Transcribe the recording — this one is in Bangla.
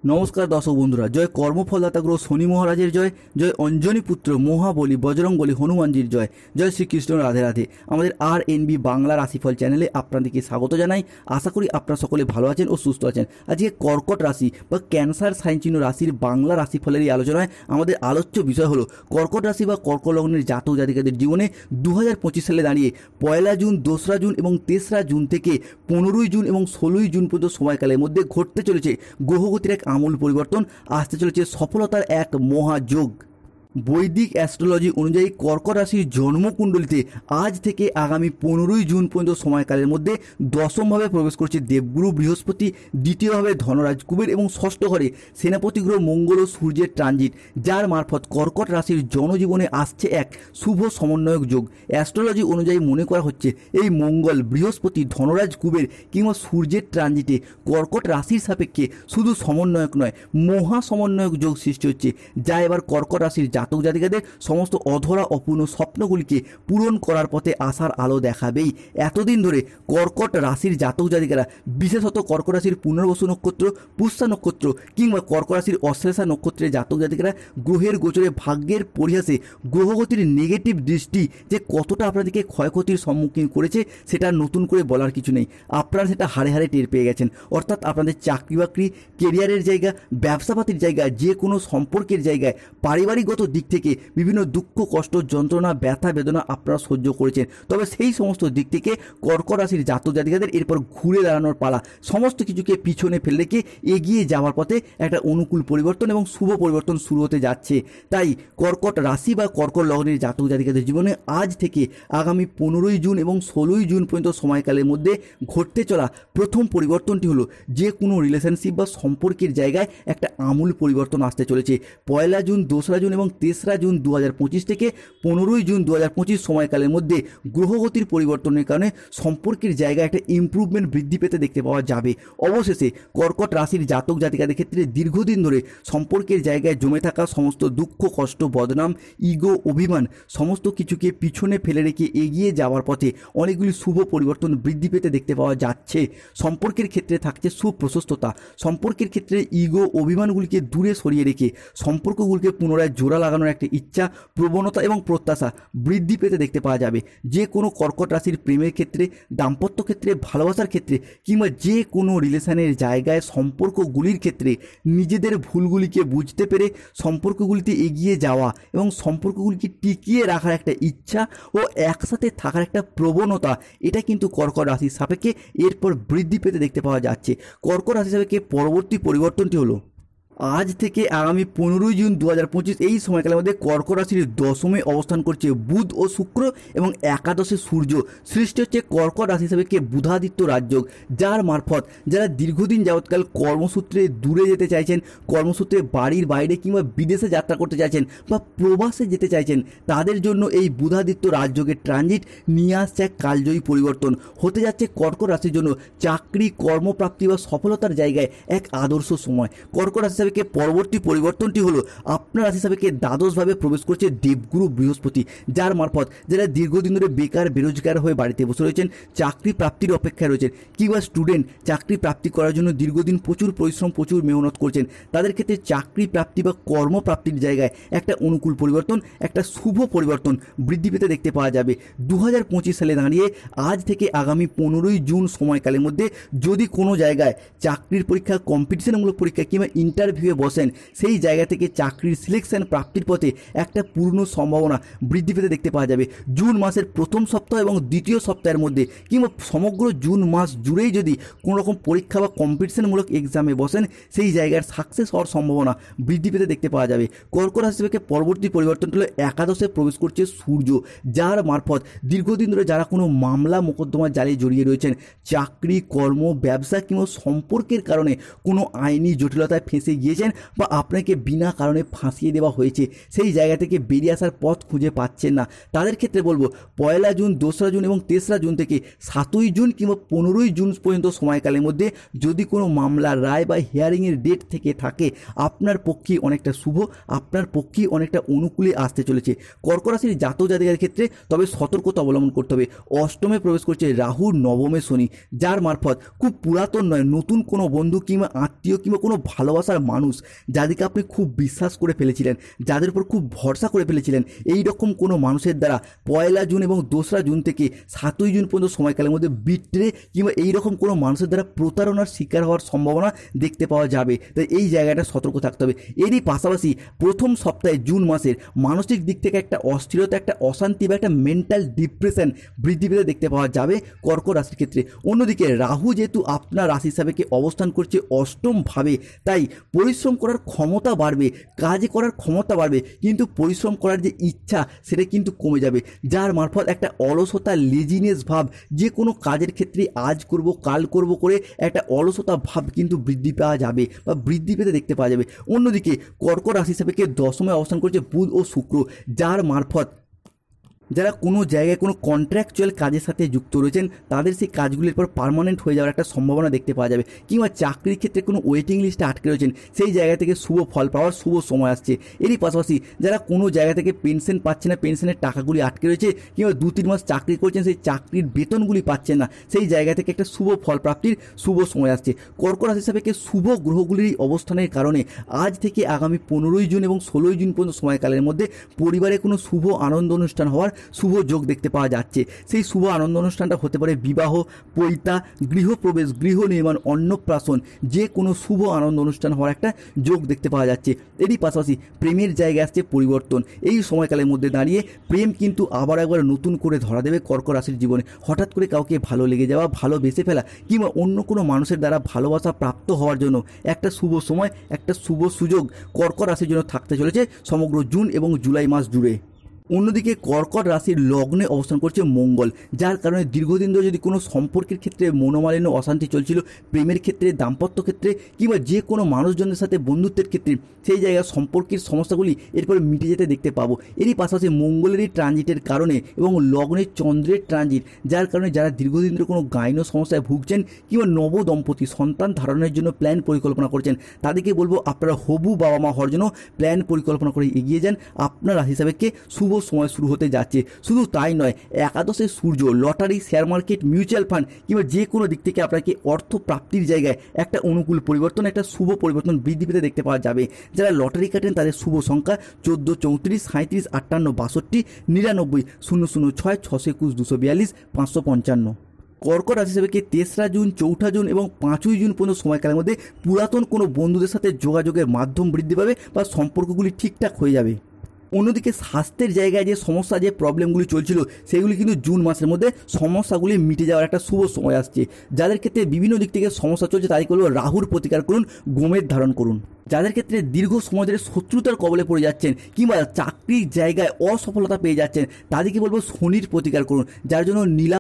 নমস্কার দর্শক বন্ধুরা, জয় কর্মফলদাতা গ্রহ শনি মহারাজের জয়, জয় অঞ্জনী পুত্র মহাবলী বজরংবলী হনুমানজির জয়, জয় শ্রীকৃষ্ণ রাধে রাধে। আমাদের RNB বাংলা রাশিফল চ্যানেলে আপনাদেরকে স্বাগত জানাই। আশা করি আপনারা সকলে ভালো আছেন ও সুস্থ আছেন। আজকে কর্কট রাশি বা ক্যান্সার সাইন চিহ্ন রাশির বাংলা রাশিফলের এই আলোচনায় আমাদের আলোচ্য বিষয় হলো কর্কট রাশি বা কর্কট লগ্নের জাতক জাতিকাদের জীবনে 2025 সালে দাঁড়িয়ে 1 জুন, 2রা জুন এবং 3রা জুন থেকে 15ই জুন এবং 16ই জুন পর্যন্ত সময়কালের মধ্যে ঘটতে চলেছে গ্রহগতির এক আমূল পরিবর্তন। আসতে চলেছে সফলতার এক মহাযোগ। বৈদিক অ্যাস্ট্রোলজি অনুযায়ী কর্কট রাশির জন্মকুণ্ডলিতে আজ থেকে আগামী 15ই জুন পর্যন্ত সময়কালের মধ্যে দশমভাবে প্রবেশ করছে দেবগুরু বৃহস্পতি, দ্বিতীয়ভাবে ধনরাজ কুবের এবং ষষ্ঠ ঘরে সেনাপতি গ্রহ মঙ্গল ও সূর্যের ট্রানজিট, যার মারফত কর্কট রাশির জনজীবনে আসছে এক শুভ সমন্বয়ক যোগ। অ্যাস্ট্রোলজি অনুযায়ী মনে করা হচ্ছে এই মঙ্গল, বৃহস্পতি, ধনরাজ কুবের কিংবা সূর্যের ট্রানজিটে কর্কট রাশির সাপেক্ষে শুধু সমন্বয়ক নয়, মহা সমন্বয়ক যোগ সৃষ্টি হচ্ছে, যা এবার কর্কট রাশির জাতক জাতিকাদের সমস্ত অধরা অপূর্ণ স্বপ্নগুলিকে পূরণ করার পথে আসার আলো দেখাবেই। এতদিন ধরে কর্কট রাশির জাতক জাতিকারা, বিশেষত কর্কট রাশির পুনর্বসু নক্ষত্র, পুষ্যা নক্ষত্র কিংবা কর্কট রাশির অশ্লেষা নক্ষত্রের জাতক জাতিকারা গ্রহের গোচরে ভাগ্যের পরিহাসে গ্রহগতির নেগেটিভ দৃষ্টি যে কতটা আপনাদেরকে ক্ষয়ক্ষতির সম্মুখীন করেছে সেটা নতুন করে বলার কিছু নেই। আপনারা সেটা হাড়ে হাড়ে টের পেয়ে গেছেন। অর্থাৎ আপনাদের চাকরি বাকরি, কেরিয়ারের জায়গা, ব্যবসাপাতির জায়গা, যে কোনো সম্পর্কের জায়গায়, পারিবারিকগত দিক থেকে বিভিন্ন দুঃখ, কষ্ট, যন্ত্রণা, ব্যথা, বেদনা আপনারা সহ্য করেছেন। তবে সেই সমস্ত দিক থেকে কর্কট রাশির জাতক জাতিকাদের এরপর ঘুরে দাঁড়ানোর পালা। সমস্ত কিছুকে পিছনে ফেলে রেখে এগিয়ে যাওয়ার পথে একটা অনুকূল পরিবর্তন এবং শুভ পরিবর্তন শুরু হতে যাচ্ছে। তাই কর্কট রাশি বা কর্কট লগ্নের জাতক জাতিকাদের জীবনে আজ থেকে আগামী 15ই জুন এবং 16ই জুন পর্যন্ত সময়কালের মধ্যে ঘটতে চলা প্রথম পরিবর্তনটি হলো যে কোনো রিলেশনশিপ বা সম্পর্কের জায়গায় একটা আমূল পরিবর্তন আসতে চলেছে। 1 জুন, 2রা জুন এবং 3রা জুন 2025 থেকে 15ই জুন 2025 সময়কালের মধ্যে গ্রহগতির পরিবর্তনের কারণে সম্পর্কের জায়গায় একটা ইমপ্রুভমেন্ট বৃদ্ধি পেতে দেখতে পাওয়া যাবে। অবশেষে কর্কট রাশির জাতক জাতিকাদের ক্ষেত্রে দীর্ঘদিন ধরে সম্পর্কের জায়গায় জমে থাকা সমস্ত দুঃখ, কষ্ট, বদনাম, ইগো, অভিমান সমস্ত কিছুকে পিছনে ফেলে রেখে এগিয়ে যাওয়ার পথে অনেকগুলি শুভ পরিবর্তন বৃদ্ধি পেতে দেখতে পাওয়া যাচ্ছে। সম্পর্কের ক্ষেত্রে থাকছে সুপ্রশস্ততা। সম্পর্কের ক্ষেত্রে ইগো, অভিমানগুলিকে দূরে সরিয়ে রেখে সম্পর্কগুলিকে পুনরায় জোড়া লাগানোর একটা ইচ্ছা, প্রবণতা এবং প্রত্যাশা বৃদ্ধি পেতে দেখতে পাওয়া যাবে। যে কোনো কর্কট রাশির প্রেমের ক্ষেত্রে, দাম্পত্য ক্ষেত্রে, ভালোবাসার ক্ষেত্রে কিংবা যে কোনো রিলেশনের জায়গায় সম্পর্কগুলির ক্ষেত্রে নিজেদের ভুলগুলিকে বুঝতে পেরে সম্পর্কগুলিতে এগিয়ে যাওয়া এবং সম্পর্কগুলিকে টিকিয়ে রাখার একটা ইচ্ছা ও একসাথে থাকার একটা প্রবণতা, এটা কিন্তু কর্কট রাশির সাপেক্ষে এরপর বৃদ্ধি পেতে দেখতে পাওয়া যাচ্ছে। কর্কট রাশির সাপেক্ষে পরবর্তী পরিবর্তনটি হলো আজ থেকে আগামী 15ই জুন 2025 এই সময়কালের মধ্যে কর্কট রাশির দশমে অবস্থান করছে বুধ ও শুক্র এবং একাদশে সূর্য। সৃষ্টি হচ্ছে কর্কট রাশি হিসাবে বুধাদিত্য রাজযোগ, যার মারফত যারা দীর্ঘদিন যাবৎকাল কর্মসূত্রে দূরে যেতে চাইছেন, কর্মসূত্রে বাড়ির বাইরে কিংবা বিদেশে যাত্রা করতে চাইছেন বা প্রবাসে যেতে চাইছেন, তাদের জন্য এই বুধাদিত্য রাজযোগের ট্রানজিট নিয়ে আসছে এক কালজয়ী পরিবর্তন। হতে যাচ্ছে কর্কট রাশির জন্য চাকরি, কর্মপ্রাপ্তি বা সফলতার জায়গায় এক আদর্শ সময়। কর্কট রাশি পরবর্তী পরিবর্তনটি হলো আপনার রাশি সাপেক্ষে দ্বাদশভাবে প্রবেশ করছে দেবগুরু বৃহস্পতি, যার মারফত যারা দীর্ঘদিন ধরে বেকার, বেরোজগার হয়ে বাড়িতে বসে রয়েছেন, চাকরি প্রাপ্তির অপেক্ষায় রয়েছেন কিংবা স্টুডেন্ট চাকরি প্রাপ্তি করার জন্য দীর্ঘদিন প্রচুর পরিশ্রম, প্রচুর মেহনত করছেন, তাদের ক্ষেত্রে চাকরি প্রাপ্তি বা কর্মপ্রাপ্তির জায়গায় একটা অনুকূল পরিবর্তন, একটা শুভ পরিবর্তন বৃদ্ধি পেতে দেখতে পাওয়া যাবে। 2025 সালে দাঁড়িয়ে আজ থেকে আগামী 15ই জুন সময়কালের মধ্যে যদি কোনো জায়গায় চাকরির পরীক্ষা, কম্পিটিশনমূলক পরীক্ষা কিংবা ইন্টারভিউয়ে বসেন, সেই জায়গা থেকে চাকরির সিলেকশন প্রাপ্তির পথে একটা পূর্ণ সম্ভাবনা বৃদ্ধি পেতে দেখতে পাওয়া যাবে। জুন মাসের প্রথম সপ্তাহ এবং দ্বিতীয় সপ্তাহের মধ্যে কিংবা সমগ্র জুন মাস জুড়েই যদি কোনো রকম পরীক্ষা বা কম্পিটিশনমূলক এক্সামে বসেন, সেই জায়গার সাকসেস হওয়ার সম্ভাবনা বৃদ্ধি পেতে দেখতে পাওয়া যাবে। কর্কট রাশি থেকে পরবর্তী পরিবর্তনটি হলো একাদশে প্রবেশ করছে সূর্য, যার মারফত দীর্ঘদিন ধরে যারা কোনো মামলা মোকদ্দমার জালে জড়িয়ে রয়েছেন, চাকরি, কর্ম, ব্যবসা কিংবা সম্পর্কের কারণে কোনো আইনি জটিলতায় ফেঁসে গিয়েছেন বা আপনাকে বিনা কারণে ফাঁসিয়ে দেওয়া হয়েছে, সেই জায়গা থেকে বেরিয়ে আসার পথ খুঁজে পাচ্ছেন না, তাদের ক্ষেত্রে বলবো 1 জুন, 2রা জুন এবং 3রা জুন থেকে 7ই জুন কিংবা 15ই জুন পর্যন্ত সময়কালের মধ্যে যদি কোনো মামলার রায় বা হিয়ারিংয়ের ডেট থেকে থাকে, আপনার পক্ষে অনেকটা শুভ, আপনার পক্ষে অনেকটা অনুকূলে আসতে চলেছে। কর্কট রাশির জাতক জাতিকাদের ক্ষেত্রে তবে সতর্কতা অবলম্বন করতে হবে। অষ্টমে প্রবেশ করছে রাহু, নবমে শনি, যার মারফত খুব পুরাতন নয়, নতুন কোনো বন্ধু কিংবা আত্মীয় কিংবা কোনো ভালোবাসার মানুষ, যাদেরকে আপনি খুব বিশ্বাস করে ফেলেছিলেন, যাদের উপর খুব ভরসা করে ফেলেছিলেন, এই রকম কোনো মানুষের দ্বারা 1 জুন এবং 2রা জুন থেকে 7ই জুন পর্যন্ত সময়কালের মধ্যে বিট্রে কিংবা এই রকম কোনো মানুষের দ্বারা প্রতারণার শিকার হওয়ার সম্ভাবনা দেখতে পাওয়া যাবে। তাই এই জায়গাটা সতর্ক থাকতে হবে। এরই পাশাপাশি প্রথম সপ্তাহে জুন মাসের মানসিক দিক থেকে একটা অস্থিরতা, একটা অশান্তি বা একটা মেন্টাল ডিপ্রেশন বৃদ্ধি পেতে দেখতে পাওয়া যাবে কর্কট রাশির ক্ষেত্রে। অন্যদিকে রাহু যেহেতু আপনার রাশি হিসাবে অবস্থান করছে অষ্টমভাবে, তাই পরিশ্রম করার ক্ষমতা বাড়বে, কাজ করার ক্ষমতা বাড়বে, কিন্তু পরিশ্রম করার যে ইচ্ছা সেটা কিন্তু কমে যাবে, যার মারফত একটা অলসতা, লেজিনেস ভাব, যে কোনো কাজের ক্ষেত্রে আজ করব কাল করব করে একটা অলসতা ভাব কিন্তু বৃদ্ধি পাওয়া যাবে বা বৃদ্ধি পেতে দেখতে পাওয়া যাবে। অন্যদিকে কর্কট রাশি হিসাবে দশমে অবস্থান করছে বুধ ও শুক্র, যার মারফত যারা কোনো জায়গায় কোনো কন্ট্রাকচুয়াল কাজের সাথে যুক্ত রয়েছেন তাদের সেই কাজগুলির পর পার্মানেন্ট হয়ে যাওয়ার একটা সম্ভাবনা দেখতে পাওয়া যাবে, কিংবা চাকরির ক্ষেত্রে কোনো ওয়েটিং লিস্টে আটকে রয়েছেন সেই জায়গা থেকে শুভ ফল পাওয়ার শুভ সময় আসছে। এরই পাশাপাশি যারা কোনো জায়গা থেকে পেনশন পাচ্ছে না, পেনশনের টাকাগুলি আটকে রয়েছে, কিংবা 2-3 মাস চাকরি করছেন সেই চাকরির বেতনগুলি পাচ্ছেন না, সেই জায়গা থেকে একটা শুভ ফল প্রাপ্তির শুভ সময় আসছে। কর্কট রাশি হিসাবে শুভ গ্রহগুলির অবস্থানের কারণে আজ থেকে আগামী 15ই জুন এবং 16ই জুন পর্যন্ত সময়কালের মধ্যে পরিবারে কোনো শুভ আনন্দ অনুষ্ঠান হওয়ার শুভ যোগ দেখতে পাওয়া যাচ্ছে। সেই শুভ আনন্দ অনুষ্ঠানটা হতে পারে বিবাহ, পৈতা, গৃহপ্রবেশ, গৃহ নির্মাণ, অন্নপ্রাশন, যে কোনো শুভ আনন্দ অনুষ্ঠান হওয়ার একটা যোগ দেখতে পাওয়া যাচ্ছে। এরই পাশাপাশি প্রেমের জায়গায় আসছে পরিবর্তন। এই সময়কালের মধ্যে দাঁড়িয়ে প্রেম কিন্তু আবার একবার নতুন করে ধরা দেবে কর্কট রাশির জীবনে। হঠাৎ করে কাউকে ভালো লেগে যাওয়া, ভালোবেসে ফেলা, কিংবা অন্য কোনো মানুষের দ্বারা ভালোবাসা প্রাপ্ত হওয়ার জন্য একটা শুভ সময়, একটা শুভ সুযোগ কর্কট রাশির জন্য থাকতে চলেছে সমগ্র জুন এবং জুলাই মাস জুড়ে। অন্যদিকে কর্কট রাশির লগ্নে অবস্থান করছে মঙ্গল, যার কারণে দীর্ঘদিন ধরে যদি কোনো সম্পর্কের ক্ষেত্রে মনোমালিন্য, অশান্তি চলছিল, প্রেমের ক্ষেত্রে, দাম্পত্য ক্ষেত্রে, কিংবা যে কোনো মানুষজনের সাথে বন্ধুত্বের ক্ষেত্রে, সেই জায়গায় সম্পর্কের সমস্যাগুলি এরপরে মিটে যেতে দেখতে পাবো। এরই পাশাপাশি মঙ্গলেরই ট্রানজিটের কারণে এবং লগ্নের চন্দ্রের ট্রানজিট, যার কারণে যারা দীর্ঘদিন ধরে কোনো গাইন সমস্যায় ভুগছেন, কিংবা নব দম্পতি সন্তান ধারণের জন্য প্ল্যান পরিকল্পনা করছেন, তাদেরকে বলবো আপনারা হবু বাবা মা হওয়ার জন্য প্ল্যান পরিকল্পনা করে এগিয়ে যান। আপনার রাশি হিসাবে শুভ সময় শুরু হতে যাচ্ছে। শুধু তাই নয়, একাদশে সূর্য, lottery, share market, mutual fund, কিংবা যে কোনো দিক থেকে আপনাকে অর্থ প্রাপ্তির জায়গায় একটা অনুকূল পরিবর্তন, একটা শুভ পরিবর্তন বৃদ্ধি পেতে দেখতে পাওয়া যাবে। যারা লটারি কাটেন তাদের শুভ সংখ্যা 14, 34, 37, 58, 62, 99, 006, 621, 242, 555। কর্কট রাশি হিসেবে 3রা জুন, 4ঠা জুন এবং 5ই জুন পর্যন্ত সময়কালের মধ্যে পুরাতন কোনো বন্ধুদের সাথে যোগাযোগের মাধ্যম বৃদ্ধি পাবে বা সম্পর্কগুলি ঠিকঠাক হয়ে যাবে। অন্যদিকে স্বাস্থ্যের জায়গায় যে সমস্যা, যে প্রবলেমগুলি চলছিল, সেগুলি কিন্তু জুন মাসের মধ্যে সমস্যাগুলি মিটে যাওয়ার একটা শুভ সময় আসছে। যাদের ক্ষেত্রে বিভিন্ন দিক থেকে সমস্যা চলছে তাদেরকে বলবো রাহুর প্রতিকার করুন, গোমের ধারণ করুন। যাদের ক্ষেত্রে দীর্ঘ সময় ধরে শত্রুতার কবলে পড়ে যাচ্ছেন, কিংবা চাকরির জায়গায় অসফলতা পেয়ে যাচ্ছেন, তাদেরকে বলবো শনির প্রতিকার করুন, যার জন্য নীলা